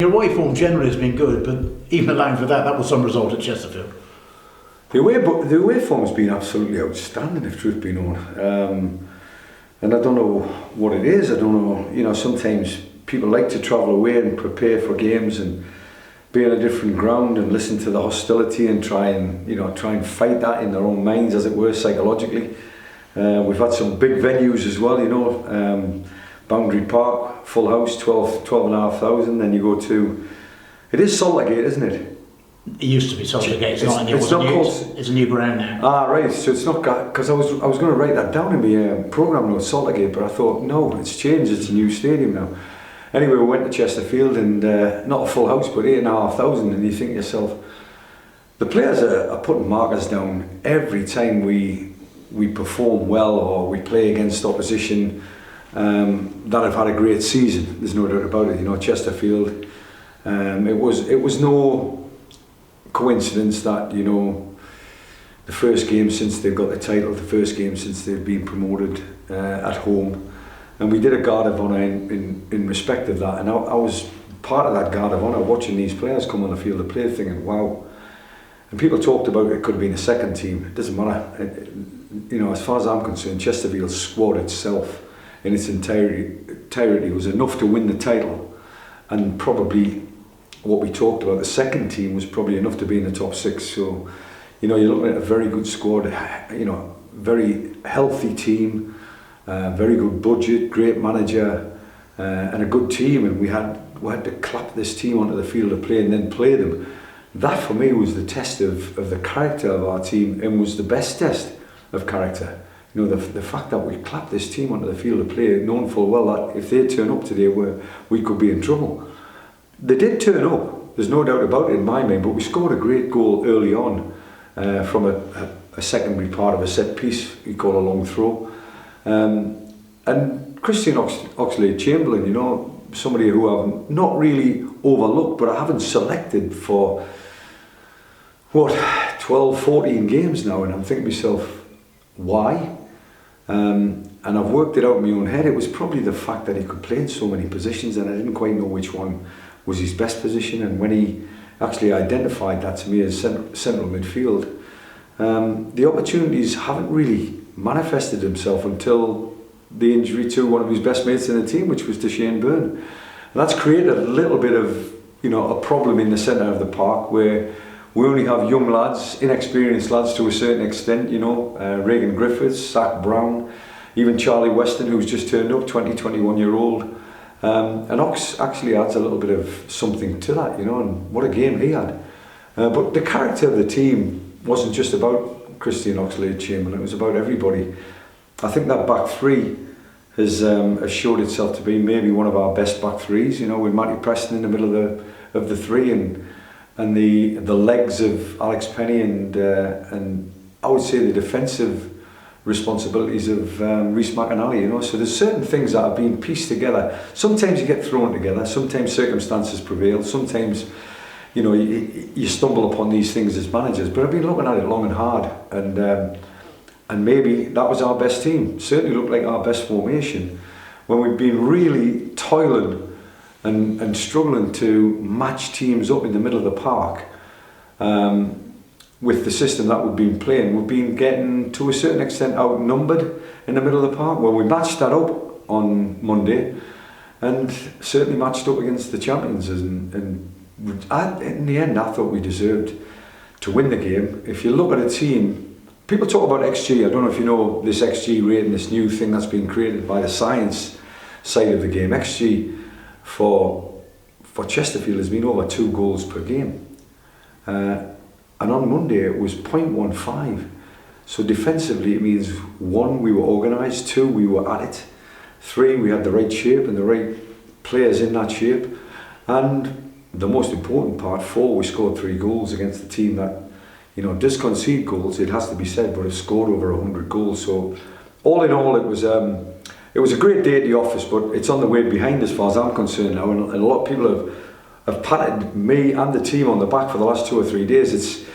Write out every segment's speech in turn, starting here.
Your away form generally has been good, but even allowing for that, that was some result at Chesterfield. The away form has been absolutely outstanding, if truth be known. And I don't know what it is. I don't know. Sometimes people like to travel away and prepare for games and be on a different ground and listen to the hostility and try and fight that in their own minds, as it were, psychologically. We've had some big venues as well. Boundary Park, full house, 12,500. Then you go to, it is Saltergate, isn't it? It used to be Saltergate. It's not anymore. It's a new ground now. Ah, right. So it's not, because I was going to write that down in my programme notes, Saltergate, but I thought no, it's changed. It's a new stadium now. Anyway, we went to Chesterfield and not a full house, but 8,500. And you think to yourself, the players are putting markers down every time we perform well or we play against opposition that have had a great season. There's no doubt about it. Chesterfield. It was no coincidence that the first game since they've got the title, the first game since they've been promoted at home, and we did a guard of honour in respect of that. And I was part of that guard of honour, watching these players come on the field to play, thinking, wow. And people talked about it could have been a second team. It doesn't matter. As far as I'm concerned, Chesterfield's squad itself in its entirety was enough to win the title, and probably what we talked about, the second team was probably enough to be in the top six. So you're looking at a very good squad, very healthy team, very good budget, great manager, and a good team. And we had to clap this team onto the field of play and then play them. That for me was the test of the character of our team, and was the best test of character. The fact that we clapped this team onto the field of play, knowing full well that if they turn up today, we could be in trouble. They did turn up, there's no doubt about it in my mind, but we scored a great goal early on from a secondary part of a set piece, we call a long throw. And Christian Oxlade-Chamberlain, somebody who I've not really overlooked, but I haven't selected for, 12, 14 games now, and I'm thinking to myself, why? And I've worked it out in my own head. It was probably the fact that he could play in so many positions, and I didn't quite know which one was his best position. And when he actually identified that to me as central midfield, the opportunities haven't really manifested themselves until the injury to one of his best mates in the team, which was to Shane Byrne. And that's created a little bit of a problem in the centre of the park, where we only have young lads, inexperienced lads to a certain extent, Regan Griffiths, Zach Brown, even Charlie Weston, who's just turned up, 21-year-old. And Ox actually adds a little bit of something to that, and what a game he had. But the character of the team wasn't just about Christian Oxlade-Chamberlain, it was about everybody. I think that back three has showed itself to be maybe one of our best back threes, with Matty Preston in the middle of the three, and the legs of Alex Penny and I would say the defensive responsibilities of Rhys McAnally, so there's certain things that have been pieced together. Sometimes you get thrown together, sometimes circumstances prevail, sometimes you stumble upon these things as managers, but I've been looking at it long and hard, and maybe that was our best team. Certainly looked like our best formation when we've been really toiling and struggling to match teams up in the middle of the park. With the system that we've been playing, we've been getting to a certain extent outnumbered in the middle of the park. Well, we matched that up on Monday, and certainly matched up against the champions. And in the end, I thought we deserved to win the game. If you look at a team, people talk about XG. I don't know if you know this XG rating, this new thing that's been created by the science side of the game. XG for Chesterfield has been over 2 goals per game. And on Monday it was 0.15. So defensively it means 1, we were organised, 2, we were at it, 3, we had the right shape and the right players in that shape, and the most important part, 4, we scored 3 goals against a team that does concede goals, it has to be said, but has scored over 100 goals. So all in all, it was a great day at the office, but it's on the way behind as far as I'm concerned now, and a lot of people have patted me and the team on the back for the last 2 or 3 days.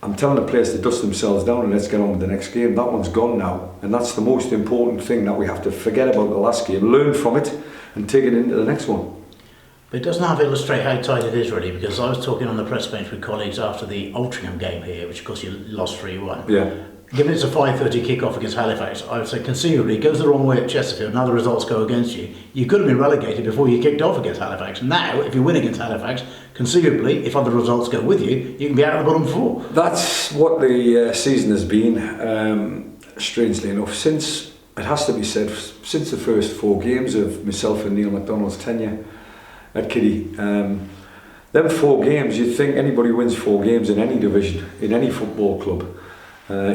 I'm telling the players to dust themselves down and let's get on with the next game. That one's gone now, and that's the most important thing, that we have to forget about the last game, learn from it and take it into the next one. But it doesn't half illustrate how tight it is really, because I was talking on the press bench with colleagues after the Altrincham game here, which of course you lost 3-1. Yeah. Given it's a 5:30 kick-off against Halifax, I would say conceivably it goes the wrong way at Chesterfield, now the results go against you. You could have been relegated before you kicked off against Halifax. Now, if you win against Halifax, conceivably, if other results go with you, you can be out of the bottom four. That's what the season has been, strangely enough, since, it has to be said, since the first 4 games of myself and Neil MacDonald's tenure at Kitty. Them 4 games, you'd think anybody wins 4 games in any division, in any football club,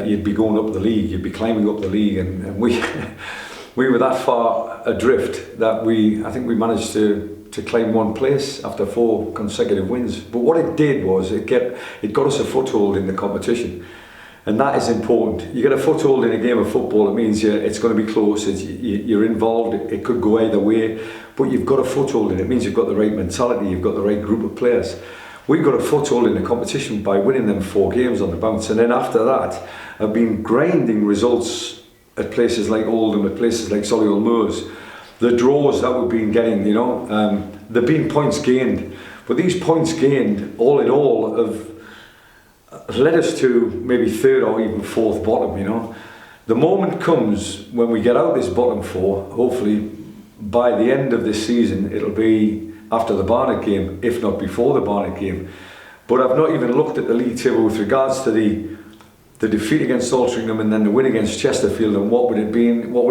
you'd be going up the league, you'd be climbing up the league, and we we were that far adrift that I think we managed to claim 1 place after 4 consecutive wins. But what it did was it got us a foothold in the competition, and that is important. You get a foothold in a game of football, it means it's going to be close, you're involved, it could go either way, but you've got a foothold in it. It means you've got the right mentality, you've got the right group of players. We got a foothold in the competition by winning them 4 games on the bounce, and then after that I've been grinding results at places like Oldham, at places like Solihull Moors. The draws that we've been getting, there've been points gained, but these points gained all in all have led us to maybe 3rd or even 4th bottom. The moment comes when we get out this bottom 4, hopefully by the end of this season it'll be after the Barnet game, if not before the Barnet game. But I've not even looked at the league table with regards to the defeat against Altrincham and then the win against Chesterfield, and what would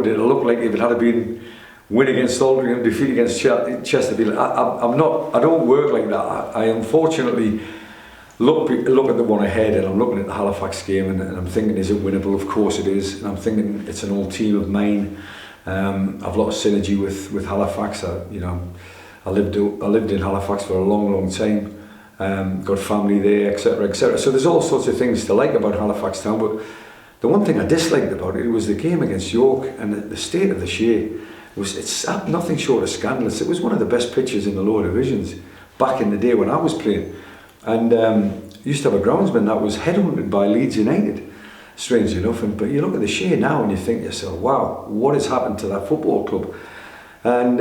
it look like if it had been win against Altrincham, defeat against Chesterfield. I don't work like that. I unfortunately look at the one ahead, and I'm looking at the Halifax game, and I'm thinking, is it winnable? Of course it is. And I'm thinking it's an old team of mine. I've a lot of synergy with Halifax. I lived in Halifax for a long time. Got family there, etc., etc. So there's all sorts of things to like about Halifax Town, but the one thing I disliked about it was the game against York and the state of the Shea. It's nothing short of scandalous. It was one of the best pitches in the lower divisions back in the day when I was playing, and used to have a groundsman that was headhunted by Leeds United, strangely enough. But you look at the Shea now and you think to yourself, wow, what has happened to that football club? And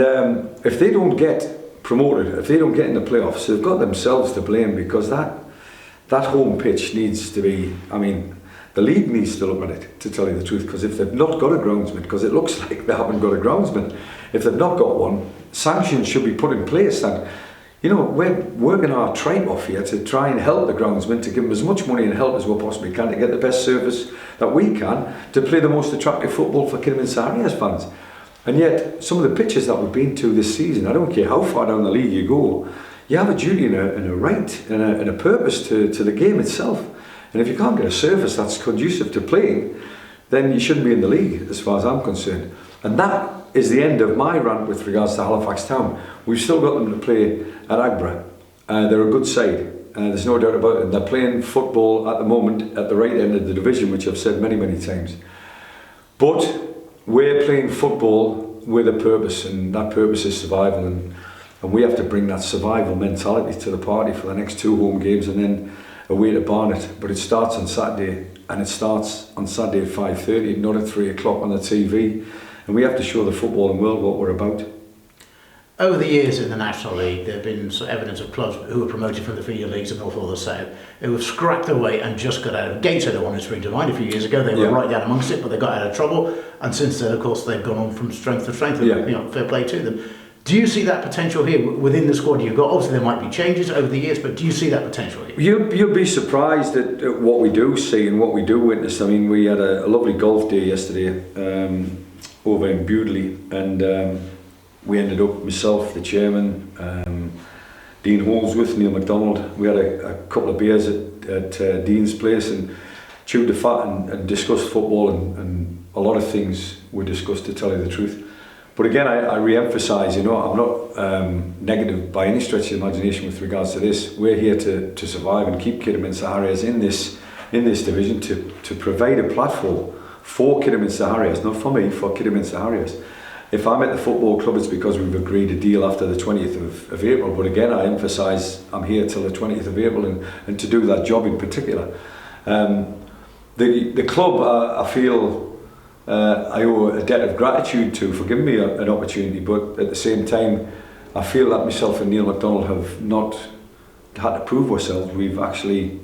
if they don't get promoted, if they don't get in the playoffs, they've got themselves to blame, because that home pitch needs to be, the league needs to look at it, to tell you the truth, because if they've not got a groundsman, because it looks like they haven't got a groundsman, if they've not got one, sanctions should be put in place. And we're working our tripe off here to try and help the groundsman, to give them as much money and help as we possibly can to get the best service that we can to play the most attractive football for Kidderminster Harriers fans. And yet, some of the pitches that we've been to this season, I don't care how far down the league you go, you have a duty and a right and a purpose to the game itself. And if you can't get a surface that's conducive to playing, then you shouldn't be in the league, as far as I'm concerned. And that is the end of my rant with regards to Halifax Town. We've still got them to play at Agbra. They're a good side. There's no doubt about it. They're playing football at the moment at the right end of the division, which I've said many times. But we're playing football with a purpose, and that purpose is survival, and we have to bring that survival mentality to the party for the next 2 home games and then away to Barnet. But it starts on Saturday, and it starts on Saturday at 5:30, not at 3 o'clock on the TV, and we have to show the footballing world what we're about. Over the years in the National League, there have been evidence of clubs who were promoted from the feeder leagues of North or the South who have scrapped away and just got out of it. Gateshead, one who sprang to mind a few years ago, they were right down amongst it, but they got out of trouble, and since then, of course, they've gone on from strength to strength, and fair play to them. Do you see that potential here within the squad you've got? Obviously, there might be changes over the years, but do you see that potential here? You'll be surprised at what we do see and what we do witness. We had a lovely golf day yesterday over in Bewdley, and we ended up, myself, the chairman, Dean Holsworth, Neil MacDonald. We had a couple of beers at Dean's place and chewed the fat and discussed football, and a lot of things were discussed, to tell you the truth. But again, I re-emphasise, I'm not negative by any stretch of the imagination with regards to this. We're here to survive and keep Kidderminster Harriers in this division, to provide a platform for Kidderminster Harriers, not for me, for Kidderminster Harriers. If I'm at the football club, it's because we've agreed a deal after the 20th of April. But again, I emphasise I'm here till the 20th of April and to do that job in particular. The club, I feel I owe a debt of gratitude to for giving me an opportunity, but at the same time, I feel that myself and Neil MacDonald have not had to prove ourselves. We've actually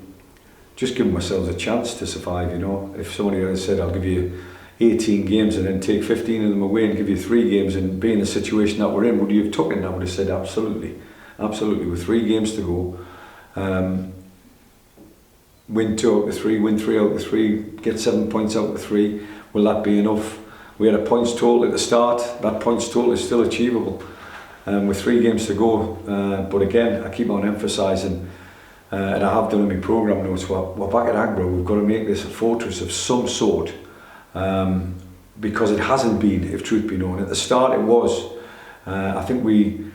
just given ourselves a chance to survive, you know. If somebody had said, I'll give you 18 games and then take 15 of them away and give you 3 games and be in the situation that we're in, would you have taken it? I would have said absolutely. Absolutely. With 3 games to go, win 2 out of 3, win 3 out of 3, get 7 points out of 3, will that be enough? We had a points total at the start. That points total is still achievable with 3 games to go, but again, I keep on emphasising, and I have done in my programme notes, we're back at Agbro. We've got to make this a fortress of some sort, because it hasn't been, if truth be known. At the start it was. I think we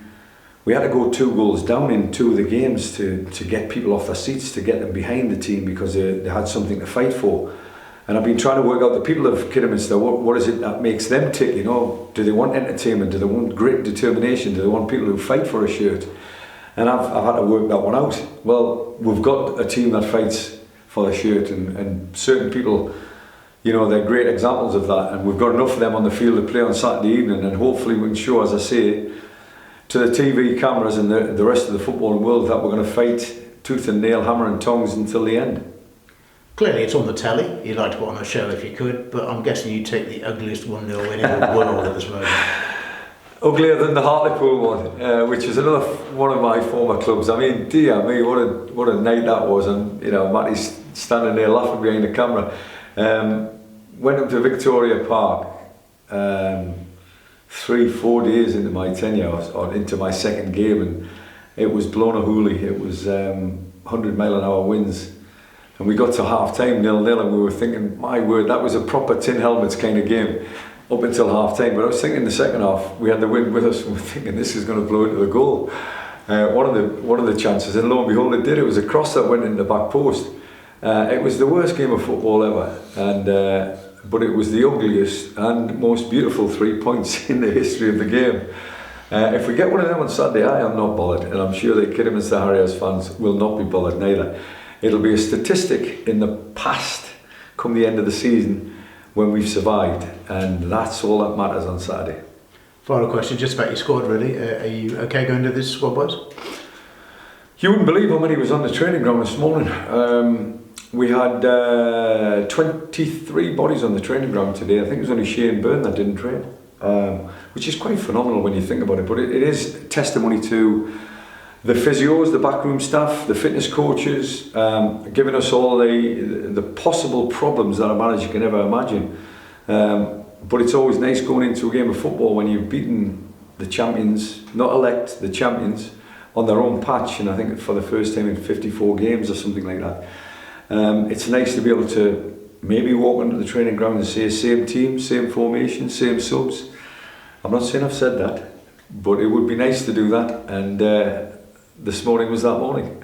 had to go 2 goals down in 2 of the games to get people off their seats, to get them behind the team, because they had something to fight for. And I've been trying to work out, the people of Kidderminster, what is it that makes them tick, you know? Do they want entertainment? Do they want grit and determination? Do they want people who fight for a shirt? And I've had to work that one out. Well, we've got a team that fights for the shirt, and certain people, you know, they're great examples of that, and we've got enough of them on the field to play on Saturday evening, and hopefully we can show, as I say, to the TV cameras and the rest of the footballing world that we're going to fight tooth and nail, hammer and tongs until the end. Clearly it's on the telly, you'd like to put on a show if you could, but I'm guessing you'd take the ugliest 1-0 win in the world at this moment. Uglier than the Hartlepool one, which is another one of my former clubs. I mean, dear me, what a night that was, and you know, Matty's standing there laughing behind the camera. Went up to Victoria Park 3-4 days into my tenure, or into my second game, and it was blown a hoolie. It was 100-mile-an-hour winds. And we got to half-time 0-0, and we were thinking, my word, that was a proper tin helmets kind of game up until half-time. But I was thinking in the second half, we had the wind with us, and we were thinking this is going to blow into the goal. One of the chances, and lo and behold, it did. It was a cross that went in the back post. It was the worst game of football ever, and but it was the ugliest and most beautiful 3 points in the history of the game. If we get one of them on Saturday, I am not bothered, and I'm sure that Kidderminster Harriers fans will not be bothered neither. It'll be a statistic in the past come the end of the season when we've survived, and that's all that matters on Saturday. Final question, just about your squad really. Are you okay going to this squad, boys? You wouldn't believe how many was on the training ground this morning. We had 23 bodies on the training ground today. I think it was only Shane Byrne that didn't train, which is quite phenomenal when you think about it, but it is testimony to the physios, the backroom staff, the fitness coaches, giving us all the possible problems that a manager can ever imagine. But it's always nice going into a game of football when you've beaten the champions, not elect, the champions, on their own patch, and I think for the first time in 54 games or something like that. It's nice to be able to maybe walk onto the training ground and say same team, same formation, same subs. I'm not saying I've said that, but it would be nice to do that, and this morning was that morning.